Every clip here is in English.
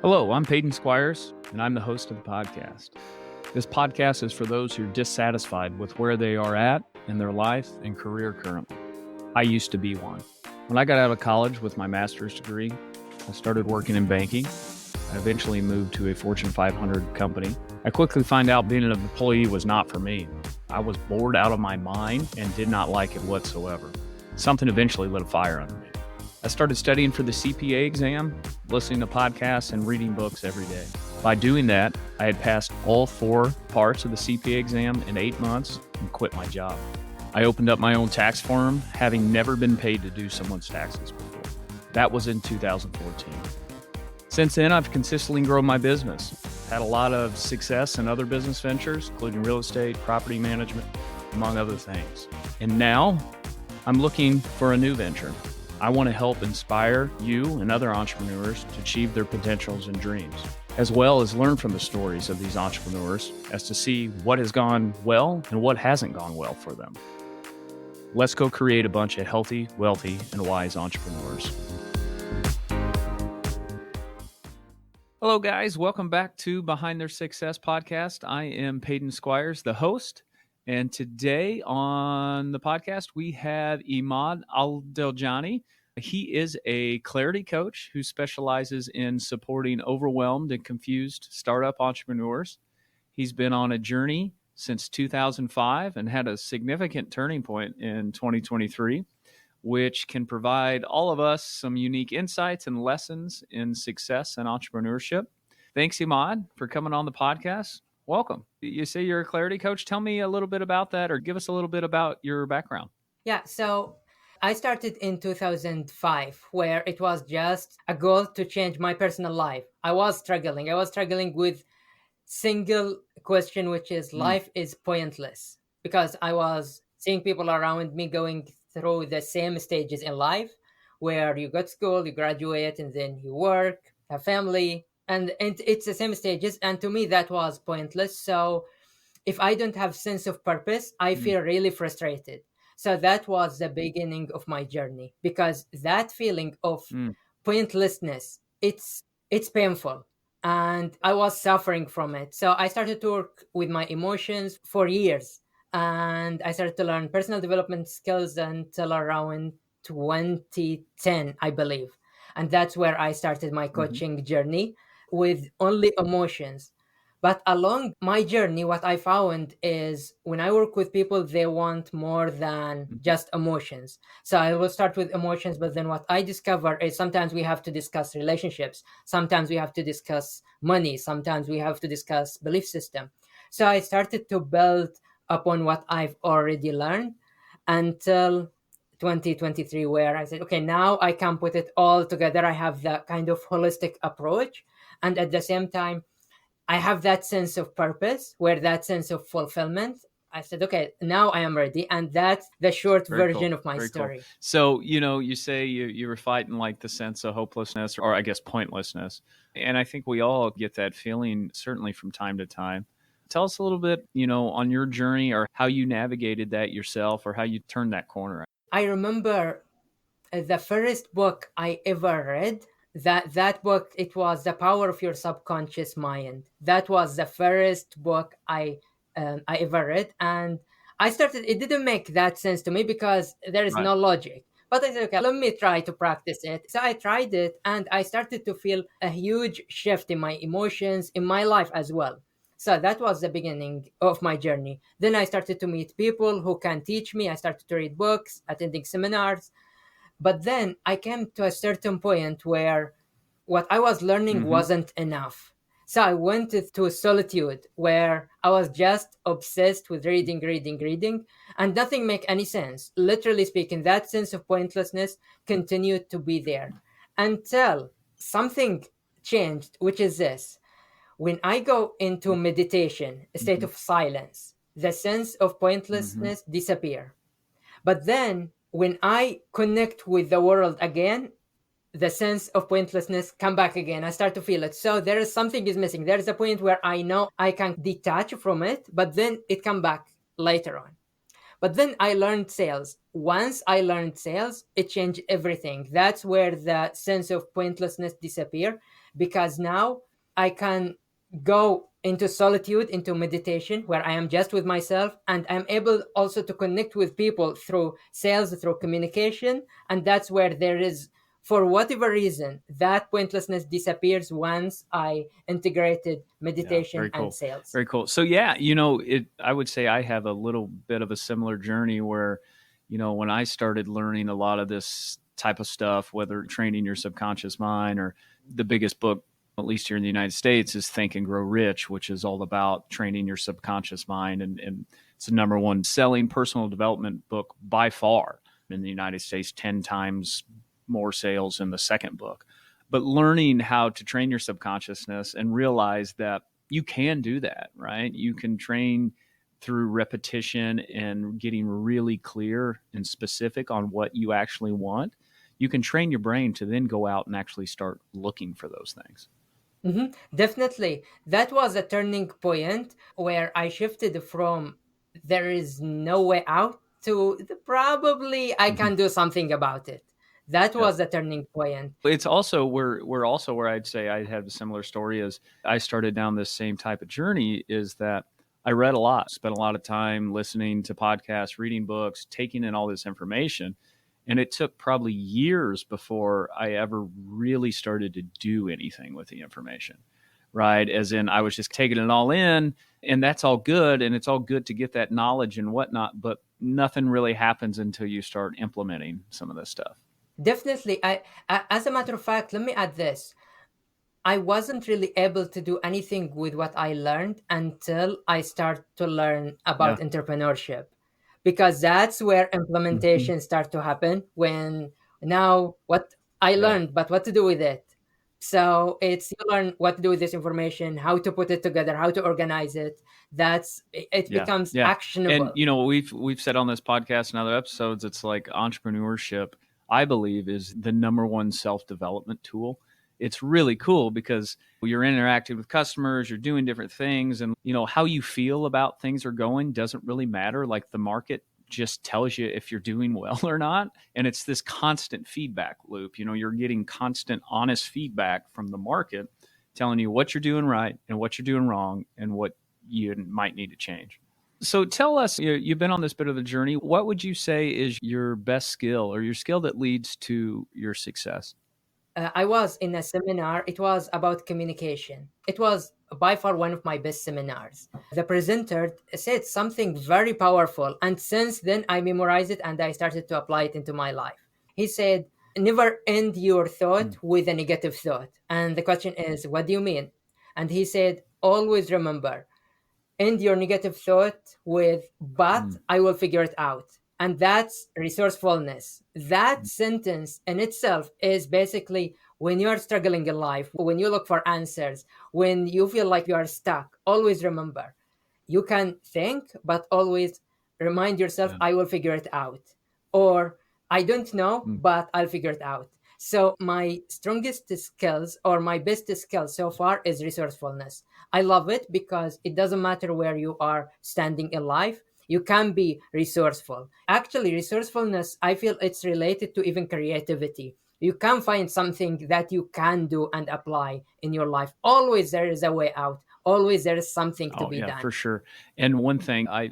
Hello, I'm Peyton Squires, and I'm the host of the podcast. This podcast is for those who are dissatisfied with where they are at in their life and career currently. I used to be one. When I got out of college with my master's degree, I started working in banking. I eventually moved to a Fortune 500 company. I quickly found out being an employee was not for me. I was bored out of my mind and did not like it whatsoever. Something eventually lit a fire under me. I started studying for the CPA exam, listening to podcasts, and reading books every day. By doing that, I had passed all 4 parts of the CPA exam in 8 months and quit my job. I opened up my own tax firm, having never been paid to do someone's taxes before. That was in 2014. Since then, I've consistently grown my business. Had a lot of success in other business ventures, including real estate, property management, among other things. And now, I'm looking for a new venture. I want to help inspire you and other entrepreneurs to achieve their potentials and dreams, as well as learn from the stories of these entrepreneurs as to see what has gone well and what hasn't gone well for them. Let's go create a bunch of healthy, wealthy, and wise entrepreneurs. Hello, guys. Welcome back to Behind Their Success podcast. I am Peyton Squires, the host. And today on the podcast, we have Emad Aldajani. He is a clarity coach who specializes in supporting overwhelmed and confused startup entrepreneurs. He's been on a journey since 2005 and had a significant turning point in 2023, which can provide all of us some unique insights and lessons in success and entrepreneurship. Thanks, Emad, for coming on the podcast. Welcome. You say you're a clarity coach. Tell me a little bit about that, or give us a little bit about your background. Yeah, so I started in 2005, where it was just a goal to change my personal life. I was struggling with single question, which is life is pointless, because I was seeing people around me going through the same stages in life, where you go to school, you graduate, and then you work, have family, and it's the same stages. And to me, that was pointless. So if I don't have sense of purpose, I feel really frustrated. So that was the beginning of my journey, because that feeling of pointlessness, it's painful, and I was suffering from it. So I started to work with my emotions for years, and I started to learn personal development skills until around 2010, I believe. And that's where I started my coaching journey with only emotions. But along my journey, what I found is when I work with people, they want more than just emotions. So I will start with emotions, but then what I discover is sometimes we have to discuss relationships. Sometimes we have to discuss money. Sometimes we have to discuss belief system. So I started to build upon what I've already learned until 2023, where I said, okay, now I can put it all together. I have that kind of holistic approach. And at the same time, I have that sense of purpose, where that sense of fulfillment. I said, okay, now I am ready. And that's the short version of my story. Cool. So, you say you were fighting like the sense of hopelessness, or I guess pointlessness. And I think we all get that feeling, certainly from time to time. Tell us a little bit, on your journey, or how you navigated that yourself, or how you turned that corner. I remember the first book I ever read. That book, it was The Power of Your Subconscious Mind. That was the first book I ever read, and I started. It didn't make that sense to me because there is no logic. But I said, okay, let me try to practice it. So I tried it, and I started to feel a huge shift in my emotions, in my life as well. So that was the beginning of my journey. Then I started to meet people who can teach me. I started to read books, attending seminars. But then I came to a certain point where what I was learning wasn't enough. So I went to solitude, where I was just obsessed with reading, and nothing made any sense. Literally speaking, that sense of pointlessness continued to be there until something changed, which is this. When I go into meditation, a state of silence, the sense of pointlessness disappear. But then when I connect with the world again, the sense of pointlessness come back again. I start to feel it. So there is something is missing. There is a point where I know I can detach from it, but then it come back later on. But then I learned sales. once I learned sales, it changed everything. That's where the sense of pointlessness disappeared, because now I can go into solitude, into meditation, where I am just with myself, and I'm able also to connect with people through sales, through communication. And that's where there is, for whatever reason, that pointlessness disappears once I integrated Yeah, meditation very and cool. sales. Very cool. So yeah, I would say I have a little bit of a similar journey where, when I started learning a lot of this type of stuff, whether training your subconscious mind, or the biggest book, at least here in the United States, is Think and Grow Rich, which is all about training your subconscious mind. And it's the number one selling personal development book by far in the United States, 10 times more sales than the second book. But learning how to train your subconsciousness and realize that you can do that, right? You can train through repetition and getting really clear and specific on what you actually want. You can train your brain to then go out and actually start looking for those things. Definitely. That was a turning point where I shifted from there is no way out to probably I Mm-hmm. can do something about it. That Yep. was the turning point. It's also where I'd say I have a similar story as I started down this same type of journey, is that I read a lot, spent a lot of time listening to podcasts, reading books, taking in all this information. And it took probably years before I ever really started to do anything with the information, right? As in, I was just taking it all in, and that's all good. And it's all good to get that knowledge and whatnot, but nothing really happens until you start implementing some of this stuff. Definitely. As a matter of fact, let me add this. I wasn't really able to do anything with what I learned until I start to learn Yeah. about entrepreneurship, because that's where Mm-hmm. implementation start to happen. When now what I Yeah. learned, but what to do with it. So it's, you learn what to do with this information, how to put it together, how to organize it. That's it Yeah, becomes yeah. And actionable. we've said on this podcast and other episodes, it's like entrepreneurship, I believe, is the number one self-development tool. It's really cool because you're interacting with customers, you're doing different things, and how you feel about things are going doesn't really matter. Like the market just tells you if you're doing well or not. And it's this constant feedback loop. You're getting constant honest feedback from the market telling you what you're doing right and what you're doing wrong and what you might need to change. So tell us, you've been on this bit of a journey. What would you say is your best skill or your skill that leads to your success? I was in a seminar. It was about communication. It was by far one of my best seminars. The presenter said something very powerful, and since then I memorized it and I started to apply it into my life. He said, "Never end your thought Mm, with a negative thought." And the question is, what do you mean? And he said, "Always remember, end your negative thought with, but mm, I will figure it out." And that's resourcefulness. That mm, sentence in itself is basically, when you are struggling in life, when you look for answers, when you feel like you are stuck, always remember, you can think, but always remind yourself, yeah, I will figure it out. Or, I don't know, mm, but I'll figure it out. So my strongest skills or my best skill so far is resourcefulness. I love it because it doesn't matter where you are standing in life. You can be resourceful. Actually, resourcefulness, I feel it's related to even creativity. You can find something that you can do and apply in your life. Always there is a way out. Always there is something to oh be yeah, done. for sure. And one thing I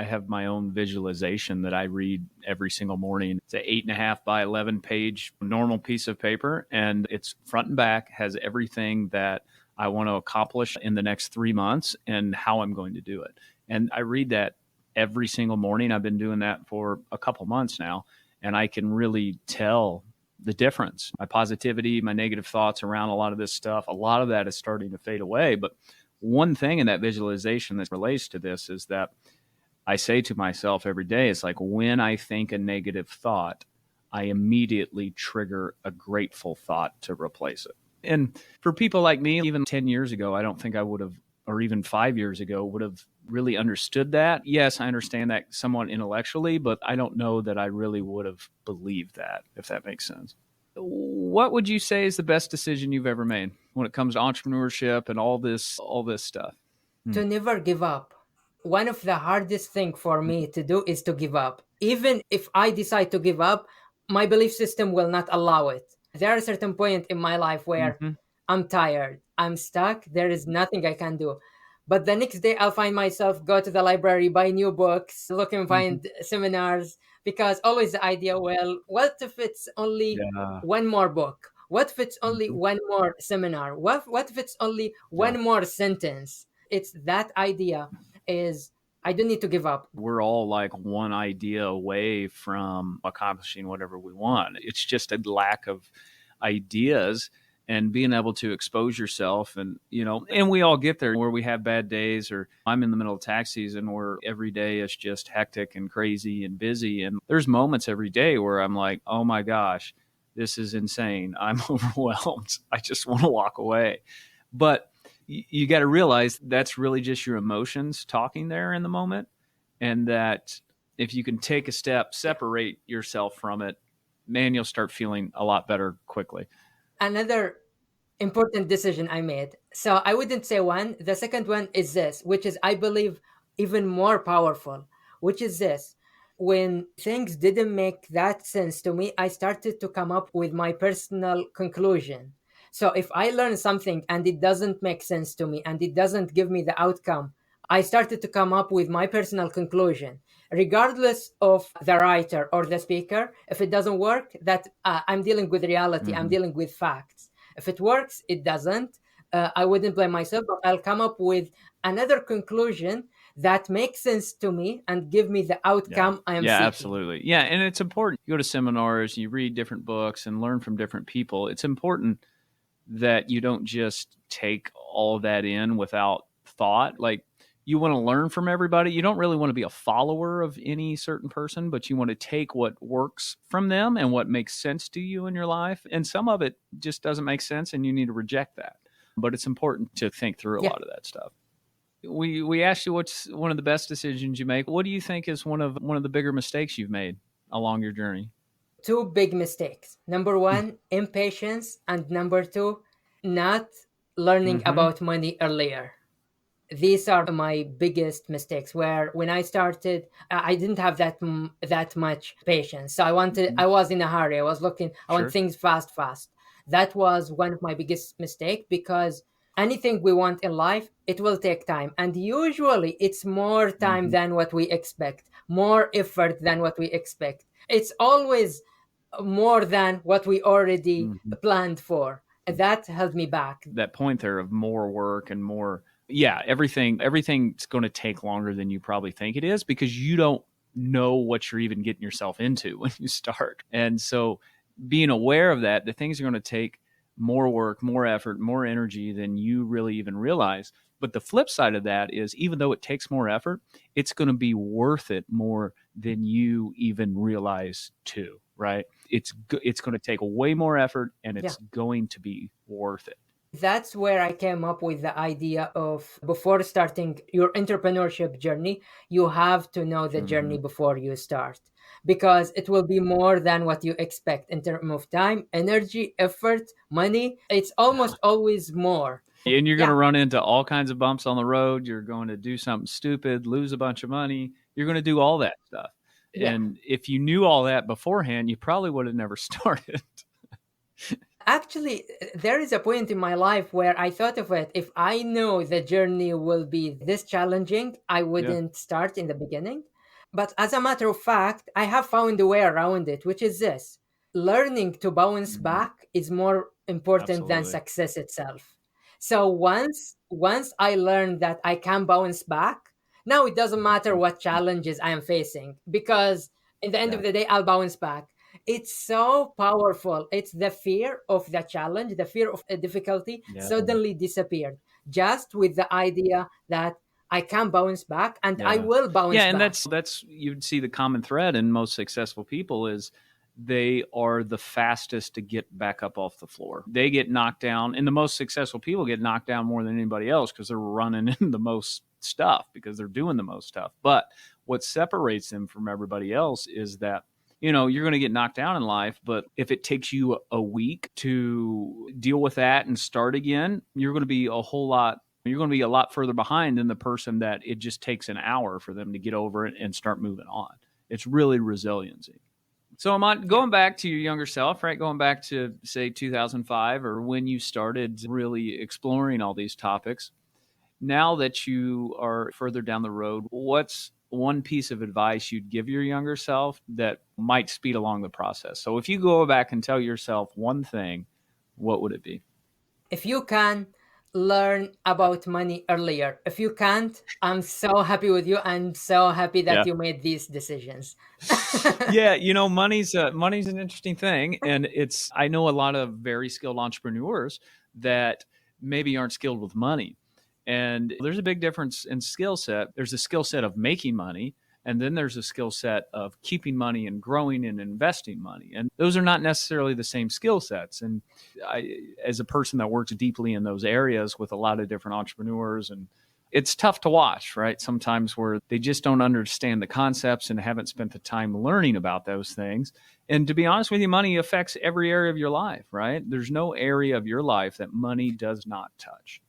have my own visualization that I read every single morning. It's an 8.5 by 11 page normal piece of paper, and it's front and back, has everything that I want to accomplish in the next 3 months and how I'm going to do it. And I read that every single morning. I've been doing that for a couple months now, and I can really tell the difference. My positivity, my negative thoughts around a lot of this stuff, a lot of that is starting to fade away. But one thing in that visualization that relates to this is that I say to myself every day, it's like when I think a negative thought, I immediately trigger a grateful thought to replace it. And for people like me, even 10 years ago, I don't think I would have, or even 5 years ago, would have really understood that. Yes, I understand that somewhat intellectually, but I don't know that I really would have believed that, if that makes sense. What would you say is the best decision you've ever made when it comes to entrepreneurship and all this stuff? Hmm. To never give up. One of the hardest thing for me to do is to give up. Even if I decide to give up, my belief system will not allow it. There are certain point in my life where Mm-hmm. I'm tired, I'm stuck, there is nothing I can do. But the next day I'll find myself go to the library, buy new books, look and Mm-hmm. find seminars, because always the idea, well, what if it's only Yeah. one more book? What if it's only Mm-hmm. one more seminar? What if it's only Yeah. one more sentence? It's that idea is I don't need to give up. We're all like one idea away from accomplishing whatever we want. It's just a lack of ideas and being able to expose yourself. And, and we all get there where we have bad days, or I'm in the middle of tax season where every day is just hectic and crazy and busy. And there's moments every day where I'm like, oh my gosh, this is insane. I'm overwhelmed. I just want to walk away. But you got to realize that's really just your emotions talking there in the moment. And that if you can take a step, separate yourself from it, man, you'll start feeling a lot better quickly. Another important decision I made. So I wouldn't say one. The second one is this, which is, I believe, even more powerful, which is this. When things didn't make that sense to me, I started to come up with my personal conclusion. So if I learn something and it doesn't make sense to me and it doesn't give me the outcome, I started to come up with my personal conclusion, regardless of the writer or the speaker. If it doesn't work, that I'm dealing with reality, I'm Mm-hmm. dealing with facts. If it works, it doesn't. I wouldn't blame myself, but I'll come up with another conclusion that makes sense to me and give me the Yeah. outcome I am Yeah, seeking. absolutely. Yeah. And it's important. You go to seminars, you read different books and learn from different people. It's important that you don't just take all of that in without thought. Like, you want to learn from everybody. You don't really want to be a follower of any certain person, but you want to take what works from them and what makes sense to you in your life. And some of it just doesn't make sense and you need to reject that. But it's important to think through a Yeah. lot of that stuff. We asked you what's one of the best decisions you make. What do you think is one of the bigger mistakes you've made along your journey? Two big mistakes. Number one, impatience. And number two, not learning Mm-hmm. about money earlier. These are my biggest mistakes, where when I started, I didn't have that much patience. So Mm-hmm. I was in a hurry, I want Sure. things fast. That was one of my biggest mistake, because anything we want in life, it will take time, and usually it's more time Mm-hmm. than what we expect, more effort than what we expect. It's always more than what we already Mm-hmm. planned for. That held me back. That point there of more work and more, yeah, everything's going to take longer than you probably think it is, because you don't know what you're even getting yourself into when you start. And so being aware of that, the things are going to take more work, more effort, more energy than you really even realize. But the flip side of that is, even though it takes more effort, it's going to be worth it more than you even realize too, right? It's going to take way more effort and Yeah. it's going to be worth it. That's where I came up with the idea of, before starting your entrepreneurship journey, you have to know the Mm-hmm. journey before you start, because it will be more than what you expect in terms of time, energy, effort, money. It's almost always more. And you're going to Yeah, run into all kinds of bumps on the road. You're going to do something stupid, lose a bunch of money. You're going to do all that stuff. yeah. And if you knew all that beforehand, you probably would have never started. Actually, there is a point in my life where I thought of it. If I know the journey will be this challenging, I Yeah. wouldn't start in the beginning. But as a matter of fact, I have found a way around it, which is this: learning to bounce Mm-hmm. back is more important than Absolutely. success itself. So once I learned that I can bounce back, now it doesn't matter what challenges I am facing, because in the end Yeah. of the day, I'll bounce back. It's so powerful. It's the fear of the challenge, the fear of a difficulty Yeah. suddenly disappeared, just with the idea that I can bounce back and I Yeah. will Yeah, bounce and back. that's you'd see the common thread in most successful people is they are the fastest to get back up off the floor. They get knocked down, and the most successful people get knocked down more than anybody else because they're running in the most stuff, because they're doing the most stuff. But what separates them from everybody else is that you're going to get knocked down in life, but if it takes you a week to deal with that and start again, you're going to be a lot further behind than the person that it just takes an hour for them to get over it and start moving on. It's really resiliency. So Emad, going back to your younger self, right? Going back to say 2005 or when you started really exploring all these topics. Now that you are further down the road, what's one piece of advice you'd give your younger self that might speed along the process? So if you go back and tell yourself one thing, what would it be? If you can learn about money earlier, if you can't, I'm so happy with you. I'm so happy that Yeah. you made these decisions. Yeah, money's an interesting thing, and it's I know a lot of very skilled entrepreneurs that maybe aren't skilled with money, and there's a big difference in skill set. There's a skill set of making money, and then there's a skill set of keeping money and growing and investing money, and those are not necessarily the same skill sets. And as a person that works deeply in those areas with a lot of different entrepreneurs, and it's tough to watch, right? Sometimes where they just don't understand the concepts and haven't spent the time learning about those things. And to be honest with you, money affects every area of your life, right? There's no area of your life that money does not touch.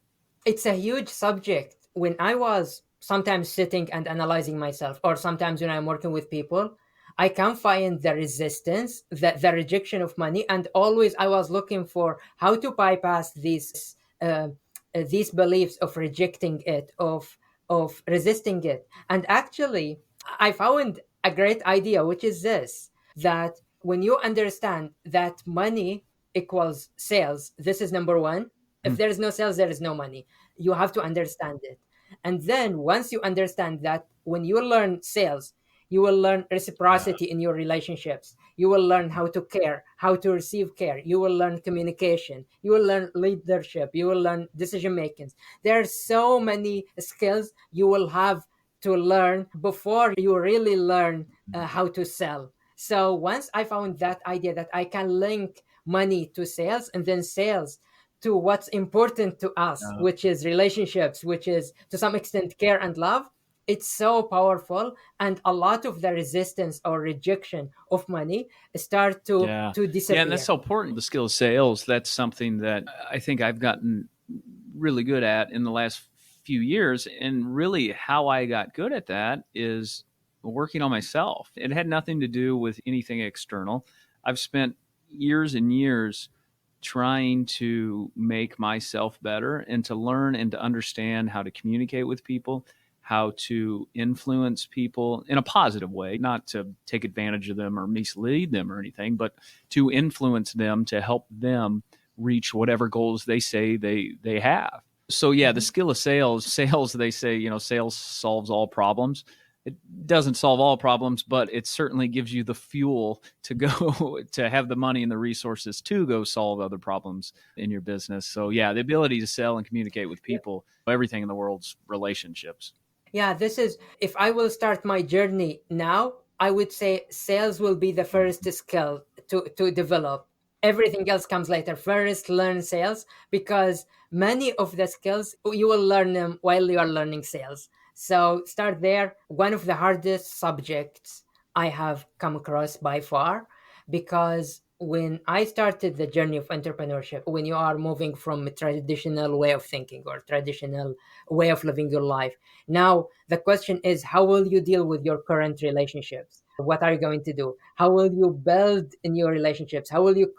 It's a huge subject. When I was sometimes sitting and analyzing myself, or sometimes when I'm working with people, I can find the resistance, the rejection of money, and always I was looking for how to bypass these beliefs of rejecting it, of resisting it. And actually, I found a great idea, which is this: that when you understand that money equals sales, this is number one. If there is no sales, there is no money. You have to understand it. And then once you understand that, when you learn sales, you will learn Yeah. reciprocity in your relationships. You will learn how to care, how to receive care. You will learn communication. You will learn leadership. You will learn decision making. There are so many skills you will have to learn before you really learn how to sell. So once I found that idea that I can link money to sales, and then sales to what's important to us, Uh, which is relationships, which is to some extent care and love, it's so powerful. And a lot of the resistance or rejection of money start yeah. to Yeah. And that's disappear. so important. The skill of sales, that's something that I think I've gotten really good at in the last few years. And really, how I got good at that is working on myself. It had nothing to do with anything external. I've spent years and years trying to make myself better and to learn and to understand how to communicate with people, how to influence people in a positive way, not to take advantage of them or mislead them or anything, but to influence them to help them reach whatever goals they say they have. So yeah, the Mhm. skill of sales they say, sales solves all problems. It doesn't solve all problems, but it certainly gives you the fuel to go to have the money and the resources to go solve other problems in your business. So yeah, the ability to sell and communicate with people, everything in the world's relationships. Yeah, this is, if I will start my journey now, I would say sales will be the first skill to develop. Everything else comes later. First, learn sales, because many of the skills you will learn them while you are learning sales. So start there. One of the hardest subjects I have come across by far, because when I started the journey of entrepreneurship, when you are moving from a traditional way of thinking or traditional way of living your life, now, the question is, how will you deal with your current relationships? What are you going to do? How will you build in your relationships? How will you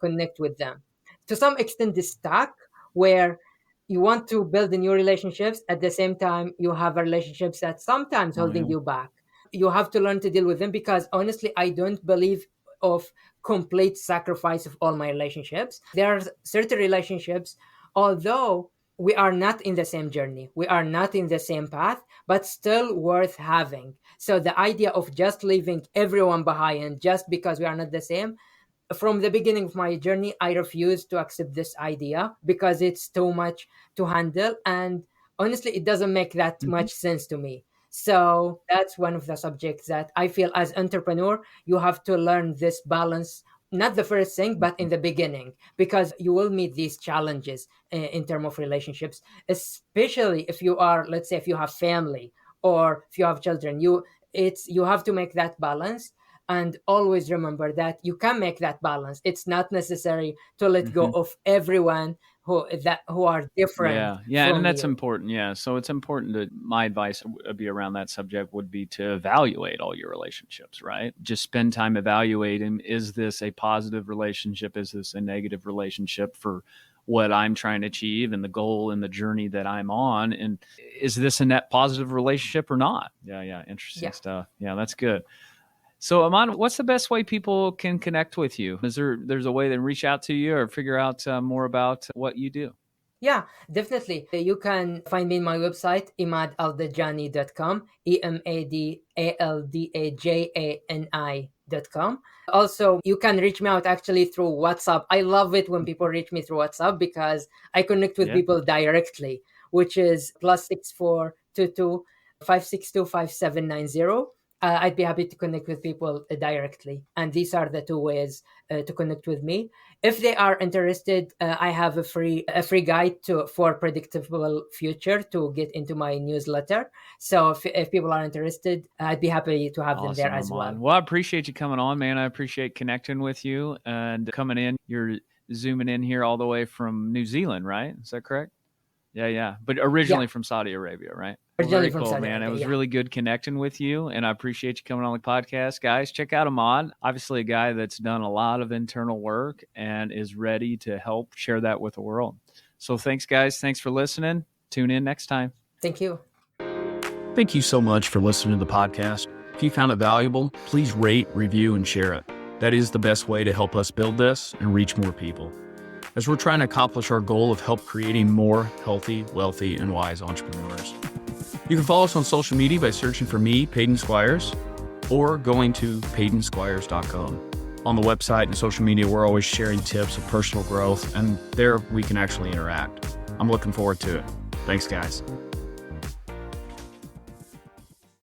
connect with them? To some extent, the stack where you want to build in your relationships, at the same time, you have relationships that sometimes Oh holding yeah. you back. You have to learn to deal with them, because honestly, I don't believe of complete sacrifice of all my relationships. There are certain relationships, although we are not in the same journey, we are not in the same path, but still worth having. So the idea of just leaving everyone behind just because we are not the same, from the beginning of my journey, I refused to accept this idea because it's too much to handle. And honestly, it doesn't make that Mhm. much sense to me. So that's one of the subjects that I feel as entrepreneur, you have to learn this balance. Not the first thing, but in the beginning, because you will meet these challenges in terms of relationships, especially if you are, let's say, if you have family or if you have children, you have to make that balance. And always remember that you can make that balance. It's not necessary to let go Mhm. of everyone who are different Yeah, and from that's you. important. Yeah, so it's important to my advice would be around that subject would be to evaluate all your relationships, right? Just spend time evaluating: is this a positive relationship? Is this a negative relationship for what I'm trying to achieve and the goal and the journey that I'm on? And is this a net positive relationship or not? Yeah, interesting Yeah. stuff. Yeah, that's good. So, Aman, what's the best way people can connect with you? There's a way to reach out to you or figure out more about what you do? Yeah, definitely. You can find me in my website, emadaldajani.com, emadaldajani.com. Also, you can reach me out actually through WhatsApp. I love it when people reach me through WhatsApp because I connect with Yeah. people directly, which is +6422 562 5790. I'd be happy to connect with people directly. And these are the two ways to connect with me. If they are interested, I have a free guide for predictable future to get into my newsletter. So if people are interested, I'd be happy to have them there Awesome, as well. Aman. Well, I appreciate you coming on, man. I appreciate connecting with you and coming in. You're zooming in here all the way from New Zealand, right? Is that correct? Yeah. But Yeah, originally from Saudi Arabia, right? Well, originally very from cool, Saudi man. It Arabia. was Yeah, really good connecting with you, and I appreciate you coming on the podcast. Guys, check out Emad. Obviously, a guy that's done a lot of internal work and is ready to help share that with the world. So thanks, guys. Thanks for listening. Tune in next time. thank you. Thank you so much for listening to the podcast. If you found it valuable, please rate, review, and share it. That is the best way to help us build this and reach more people, as we're trying to accomplish our goal of help creating more healthy, wealthy, and wise entrepreneurs. You can follow us on social media by searching for me, Peyton Squires, or going to PeytonSquires.com. On the website and social media, we're always sharing tips of personal growth, and there we can actually interact. I'm looking forward to it. Thanks, guys.